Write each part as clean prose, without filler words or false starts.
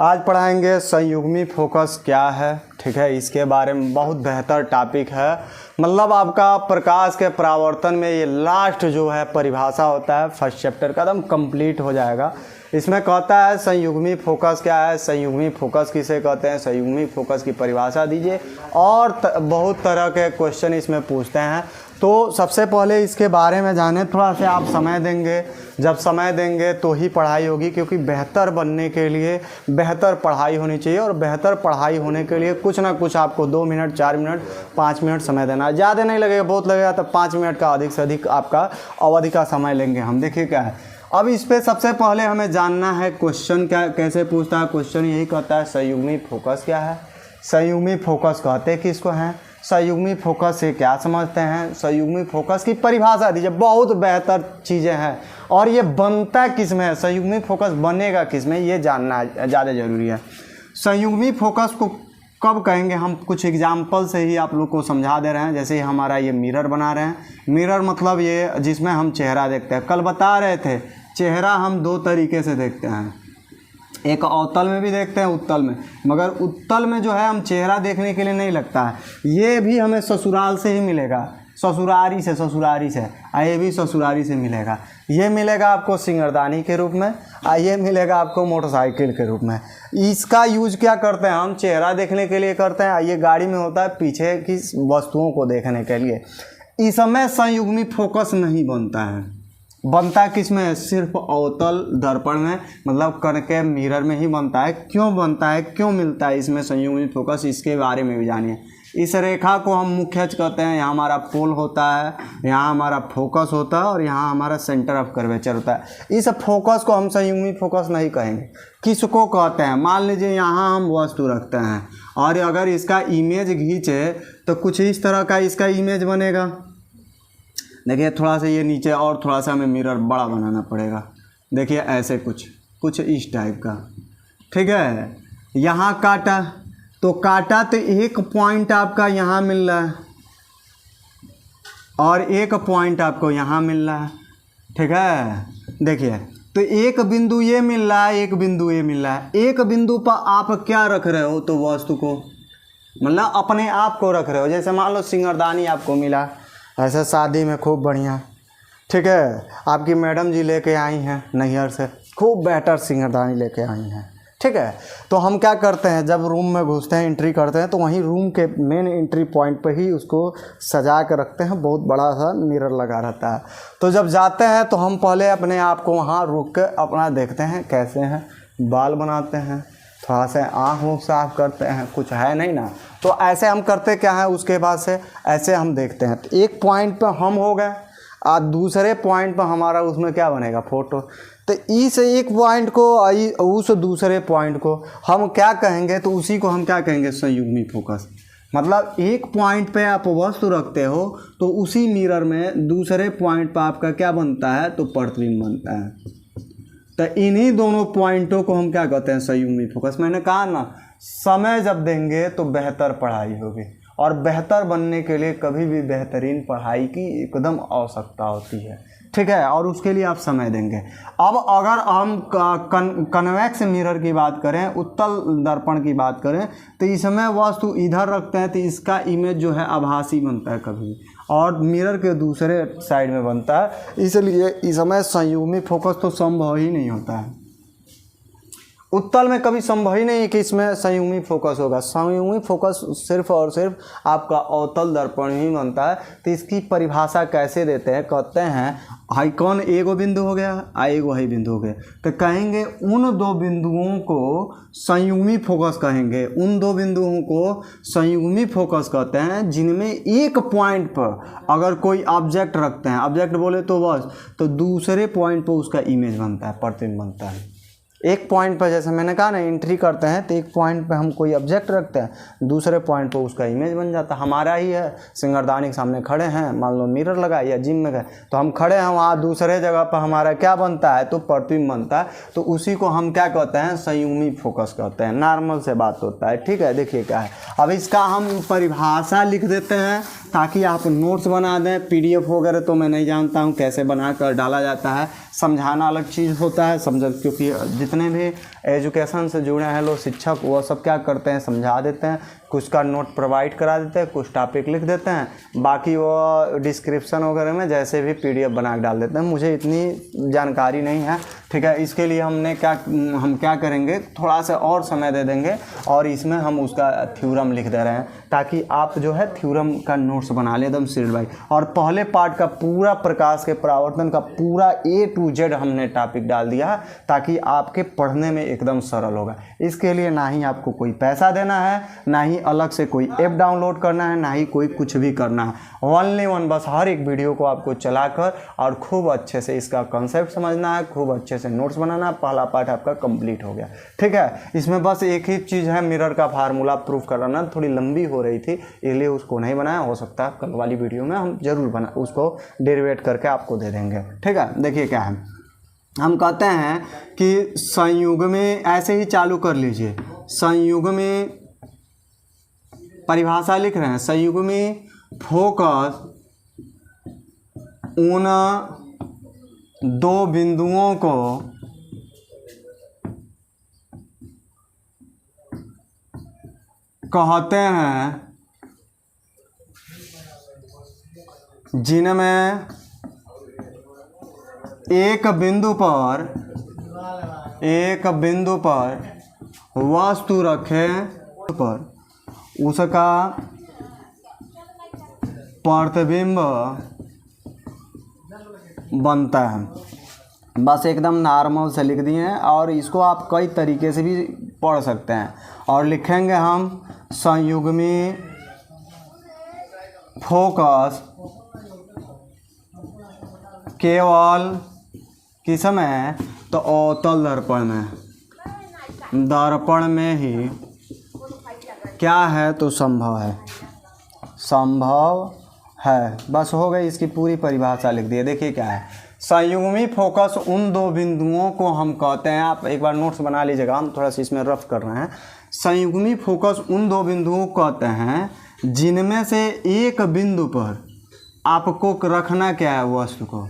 आज पढ़ाएंगे संयुग्मी फोकस क्या है। ठीक है, इसके बारे में बहुत बेहतर टॉपिक है। मतलब आपका प्रकाश के परावर्तन में ये लास्ट जो है परिभाषा होता है, फर्स्ट चैप्टर का एकदम कंप्लीट हो जाएगा। इसमें कहता है संयुग्मी फोकस क्या है, संयुग्मी फोकस किसे कहते हैं, संयुग्मी फोकस की परिभाषा दीजिए, और बहुत तरह के क्वेश्चन इसमें पूछते हैं। तो सबसे पहले इसके बारे में जाने, थोड़ा सा आप समय देंगे, जब समय देंगे तो ही पढ़ाई होगी, क्योंकि बेहतर बनने के लिए बेहतर पढ़ाई होनी चाहिए, और बेहतर पढ़ाई होने के लिए कुछ ना कुछ आपको 2 मिनट 4 मिनट 5 मिनट समय देना है। ज़्यादा नहीं लगेगा, बहुत लगेगा तो 5 मिनट का अधिक से अधिक आपका अवधि का समय लेंगे हम। देखिए क्या है, अब इस पर सबसे पहले हमें जानना है क्वेश्चन क्या कैसे पूछता है। क्वेश्चन यही कहता है संयुग्मी फोकस क्या है, संयुग्मी फोकस कहते किसको हैं, संयुग्मी फोकस से क्या समझते हैं, संयुग्मी फोकस की परिभाषा दीजिए। बहुत बेहतर चीज़ें हैं, और ये बनता किस में है, संयुग्मी फोकस बनेगा किस में, ये जानना ज़्यादा ज़रूरी है। संयुग्मी फोकस को कब कहेंगे, हम कुछ एग्जाम्पल से ही आप लोग को समझा दे रहे हैं। जैसे हमारा ये मिरर बना रहे हैं, मिरर मतलब ये जिसमें हम चेहरा देखते हैं। कल बता रहे थे चेहरा हम 2 तरीके से देखते हैं, एक अवतल में भी देखते हैं, उत्तल में। मगर उत्तल में जो है हम चेहरा देखने के लिए नहीं लगता है, ये भी हमें ससुराल से ही मिलेगा, ससुरारी से ये भी ससुरारी से मिलेगा। ये मिलेगा आपको सिंगरदानी के रूप में, ये मिलेगा आपको मोटरसाइकिल के रूप में। इसका यूज क्या करते हैं हम, चेहरा देखने के लिए करते हैं। ये गाड़ी में होता है पीछे की वस्तुओं को देखने के लिए। इस समय संयुग्मी फोकस नहीं बनता है, बनता किस में, सिर्फ अवतल दर्पण में, मतलब कण के मिरर में ही बनता है। क्यों बनता है, क्यों मिलता है इसमें संयुग्मी फोकस, इसके बारे में भी जानिए। इस रेखा को हम मुख्य कहते हैं, यहाँ हमारा पोल होता है, यहाँ हमारा फोकस होता है, और यहाँ हमारा सेंटर ऑफ कर्वेचर होता है। इस फोकस को हम संयुग्मी फोकस नहीं कहेंगे। किसको कहते हैं, मान लीजिए यहाँ हम वस्तु रखते हैं, और अगर इसका इमेज खींचे तो कुछ इस तरह का इसका इमेज बनेगा। देखिए थोड़ा सा ये नीचे, और थोड़ा सा हमें मिरर बड़ा बनाना पड़ेगा। देखिए ऐसे कुछ इस टाइप का। ठीक है, यहाँ काटा तो एक पॉइंट आपका यहाँ मिल रहा है, और एक पॉइंट आपको यहाँ मिल रहा है। ठीक है, देखिए तो एक बिंदु ये मिल रहा है, एक बिंदु ये मिल रहा है। एक बिंदु पर आप क्या रख रहे हो, तो वस्तु को, मतलब अपने आप को रख रहे हो। जैसे मान लो सिंगरदानी आपको मिला ऐसे शादी में, खूब बढ़िया। ठीक है, आपकी मैडम जी लेके आई हैं नैहर से, खूब बेहतर सिंगरदानी लेके आई हैं। ठीक है, तो हम क्या करते हैं, जब रूम में घुसते हैं, एंट्री करते हैं, तो वहीं रूम के मेन एंट्री पॉइंट पर ही उसको सजा के रखते हैं। बहुत बड़ा सा मिरर लगा रहता है। तो जब जाते हैं तो हम पहले अपने आप को वहाँ रुक के अपना देखते हैं कैसे हैं, बाल बनाते हैं, थोड़ा सा आँख साफ करते हैं, कुछ है नहीं ना, तो ऐसे हम करते क्या है, उसके बाद से ऐसे हम देखते हैं। तो एक पॉइंट पर हम हो गए, और दूसरे पॉइंट पर हमारा उसमें क्या बनेगा, फोटो। तो इस एक पॉइंट को उस दूसरे पॉइंट को हम क्या कहेंगे, तो उसी को हम क्या कहेंगे, संयुग्मी फोकस। मतलब एक पॉइंट पे आप वस्तु रखते हो, तो उसी मिरर में दूसरे पॉइंट पर आपका क्या बनता है, तो प्रतिबिंब बनता है। तो इन्हीं दोनों पॉइंटों को हम क्या कहते हैं, संयुग्मी फोकस। मैंने कहा ना, समय जब देंगे तो बेहतर पढ़ाई होगी, और बेहतर बनने के लिए कभी भी बेहतरीन पढ़ाई की एकदम आवश्यकता होती है। ठीक है, और उसके लिए आप समय देंगे। अब अगर हम कन्वेक्स मिरर की बात करें, उत्तल दर्पण की बात करें, तो इसमें वस्तु इधर रखते हैं तो इसका इमेज जो है आभासी बनता है कभी, और मिरर के दूसरे साइड में बनता है। इसलिए इस समय संयुग्मी फोकस तो संभव ही नहीं होता है। उत्तल में कभी संभव ही नहीं है कि इसमें संयुग्मी फोकस होगा। संयुग्मी फोकस सिर्फ और सिर्फ आपका अवतल दर्पण ही बनता है। तो इसकी परिभाषा कैसे देते हैं, कहते हैं आइकॉन एगो बिंदु हो गया, एगो ही बिंदु हो गया, तो कहेंगे उन 2 बिंदुओं को संयुग्मी फोकस कहेंगे। उन 2 बिंदुओं को संयुग्मी फोकस कहते हैं, जिनमें एक पॉइंट पर अगर कोई ऑब्जेक्ट रखते हैं, ऑब्जेक्ट बोले तो बस, तो दूसरे पॉइंट पर उसका इमेज बनता है, प्रतिबिंब बनता है। एक पॉइंट पर, जैसे मैंने कहा ना, एंट्री करते हैं तो एक पॉइंट पे हम कोई ऑब्जेक्ट रखते हैं, दूसरे पॉइंट पे उसका इमेज बन जाता है। हमारा ही है, सिंगरदानी के सामने खड़े हैं, मान लो मिरर लगा या जिम में गए तो हम खड़े हैं, वहाँ दूसरे जगह पर हमारा क्या बनता है, तो प्रतिबिंब बनता है। तो उसी को हम क्या कहते हैं, संयुग्मी फोकस कहते हैं। नॉर्मल से बात होता है। ठीक है, देखिए क्या है, अब इसका हम परिभाषा लिख देते हैं ताकि आप नोट्स बना दें। PDF वगैरह तो मैं नहीं जानता हूँ कैसे बना कर डाला जाता है, समझाना अलग चीज़ होता है, क्योंकि जितने भी एजुकेशन से जुड़े हैं लोग, शिक्षक, वो सब क्या करते हैं, समझा देते हैं, कुछ का नोट प्रोवाइड करा देते हैं, कुछ टॉपिक लिख देते हैं, बाकी वो डिस्क्रिप्शन वगैरह में जैसे भी PDF बना के डाल देते हैं। मुझे इतनी जानकारी नहीं है, ठीक है। इसके लिए हम क्या करेंगे, थोड़ा सा और समय दे देंगे और इसमें हम उसका थ्योरम लिख दे रहे हैं, ताकि आप जो है थ्योरम का नोट्स बना लें एकदम सीरियल वाइज। और पहले पार्ट का पूरा प्रकाश के परावर्तन का पूरा A to Z हमने टॉपिक डाल दिया, ताकि आपके पढ़ने में एकदम सरल होगा। इसके लिए ना ही आपको कोई पैसा देना है, ना ही अलग से कोई ऐप डाउनलोड करना है, ना ही कोई कुछ भी करना है। ओनली वन, बस हर एक वीडियो को आपको चलाकर और खूब अच्छे से इसका कॉन्सेप्ट समझना है, खूब अच्छे से नोट्स बनाना। पहला पार्ट आपका कंप्लीट हो गया, ठीक है। इसमें बस एक ही चीज़ है, मिरर का फार्मूला प्रूफ कराना, थोड़ी लंबी हो रही थी इसलिए उसको नहीं बनाया। हो सकता है कल वाली वीडियो में हम जरूर उसको डेरिवेट करके आपको दे देंगे, ठीक है। देखिए क्या है, हम कहते हैं कि संयुग में, ऐसे ही चालू कर लीजिए, संयुग में परिभाषा लिख रहे हैं, संयुग में फोकस उन दो बिंदुओं को कहते हैं जिनमें एक बिंदु पर वस्तु रखे पर उसका प्रतिबिंब बनता है। बस एकदम नॉर्मल से लिख दिए हैं, और इसको आप कई तरीके से भी पढ़ सकते हैं। और लिखेंगे हम संयुग्मी फोकस केवल किस में, तो अवतल दर्पण में ही क्या है, तो संभव है। बस हो गई, इसकी पूरी परिभाषा लिख दी। देखिए क्या है, संयुग्मी फोकस उन दो बिंदुओं को हम कहते हैं, आप एक बार नोट्स बना लीजिएगा, हम थोड़ा सा इसमें रफ कर रहे हैं। संयुग्मी फोकस उन दो बिंदुओं को कहते हैं जिनमें से एक बिंदु पर आपको रखना क्या है, वस्तु को।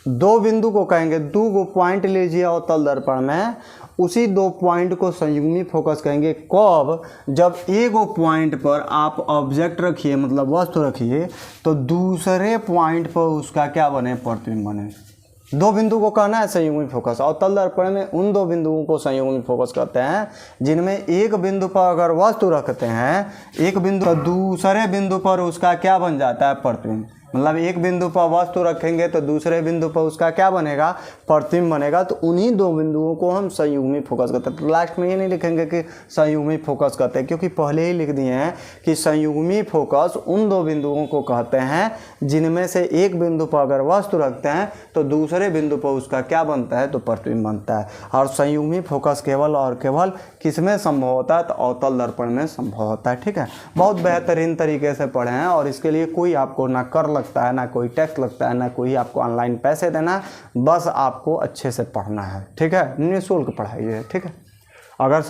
दो बिंदु को कहेंगे, दो पॉइंट लीजिए अवतल दर्पण में, उसी दो पॉइंट को संयुग्मी फोकस कहेंगे। कब, जब एक पॉइंट पर आप ऑब्जेक्ट रखिए, मतलब वस्तु रखिए, तो दूसरे पॉइंट पर उसका क्या बने, प्रतिबिंब बने। दो बिंदु को कहना है संयुग्मी फोकस। अवतल दर्पण में उन दो बिंदुओं को संयुग्मी फोकस कहते हैं जिनमें एक बिंदु पर अगर वस्तु रखते हैं, एक बिंदु, तो दूसरे बिंदु पर उसका क्या बन जाता है, प्रतिबिंब। मतलब एक बिंदु पर वस्तु रखेंगे तो दूसरे बिंदु पर उसका क्या बनेगा, प्रतिबिंब बनेगा। तो उन्हीं दो बिंदुओं को हम संयुग्मी फोकस कहते हैं। तो लास्ट में ये नहीं लिखेंगे कि संयुग्मी फोकस कहते हैं, क्योंकि पहले ही लिख दिए हैं कि संयुग्मी फोकस उन दो बिंदुओं को कहते हैं जिनमें से एक बिंदु पर अगर वस्तु रखते हैं तो दूसरे बिंदु पर उसका क्या बनता है, तो प्रतिबिंब बनता है। और संयुग्मी फोकस केवल और केवल किस में संभव होता है, तो अवतल दर्पण में संभव होता है, ठीक है। बहुत बेहतरीन तरीके से पढ़े हैं, और इसके लिए कोई आपको ना कर लगता है, ना कोई टैक्स लगता है, ना कोई आपको ऑनलाइन पैसे देना, बस आपको अच्छे से पढ़ना है, ठीक है। निःशुल्क पढ़ाई है, ठीक है। अगर